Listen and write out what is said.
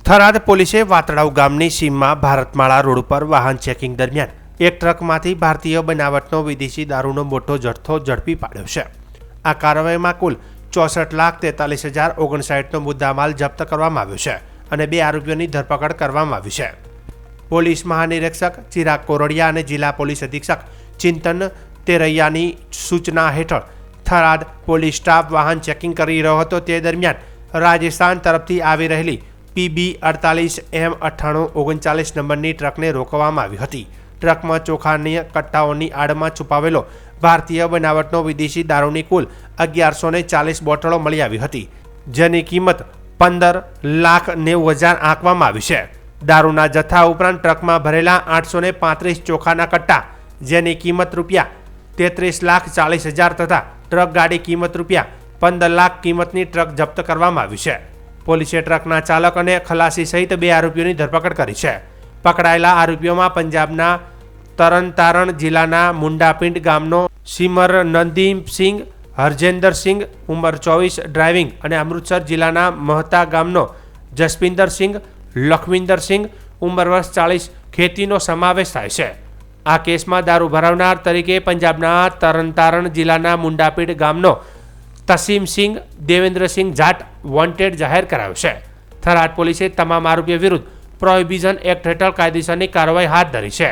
થરાદ પોલીસે વાતડાઉ ગામની સીમમાં ભારતમાળા રોડ પર વાહન ચેકિંગ દરમિયાન એક ટ્રકમાંથી ભારતીય બનાવટનો વિદેશી દારૂનો મોટો જથ્થો ઝડપી પાડ્યો છે. આ કાર્યવાહીમાં કુલ 64,43,059નો મુદ્દામાલ જપ્ત કરવામાં આવ્યો છે અને 2 આરોપીઓની ધરપકડ કરવામાં આવી છે. પોલીસ મહાનિરીક્ષક ચિરાગ કોરડિયા અને જિલ્લા પોલીસ અધિક્ષક ચિંતન તેરૈયાની સૂચના હેઠળ થરાદ પોલીસ સ્ટાફ વાહન ચેકિંગ કરી રહ્યો હતો. તે દરમિયાન રાજસ્થાન તરફથી આવી રહેલી PB48M9839 નંબરની ટ્રકને રોકવામાં આવી હતી. ટ્રકમાં ચોખાની કટ્ટાઓની આડમાં છુપાવેલો ભારતીય બનાવટનો વિદેશી દારૂની કુલ 1140 બોટલો મળી આવી હતી, જેની કિંમત 15,90,000 આંકવામાં આવી છે. દારૂના જથ્થા ઉપરાંત ટ્રકમાં ભરેલા 835 ચોખાના કટ્ટા, જેની કિંમત ₹33,40,000 તથા ટ્રક ગાડી કિંમત ₹15 લાખ કિંમતની ટ્રક જપ્ત કરવામાં આવી છે. પોલીસે ટ્રકના ચાલક અને ખલાસી સહિત 2 આરોપીઓની ધરપકડ કરી છે. પકડાયેલા આરોપીઓમાં પંજાબના તરણતારણ જિલ્લાના મુંડાપિંડ ગામનો સિમરનદીપસિંહ હરજેન્દરસિંહ ઉંમર 24 ડ્રાઇવિંગ અને અમૃતસર જિલ્લાના મહતા ગામનો જસપિંદરસિંહ લખવિંદરસિંહ ઉંમર વર્ષ 40 ખેતીનો સમાવેશ થાય છે. આ કેસમાં દારૂ ભરાવનાર તરીકે પંજાબના તરણતારણ જિલ્લાના મુંડાપિંડ ગામનો તસીમસિંહ દેવેન્દ્રસિંહ જાટ વોન્ટેડ જાહેર કરાયો છે. થરાદ પોલીસે તમામ આરોપીઓ વિરુદ્ધ પ્રોહિબિશન એક્ટ હેઠળ કાયદેસરની કાર્યવાહી હાથ ધરી છે.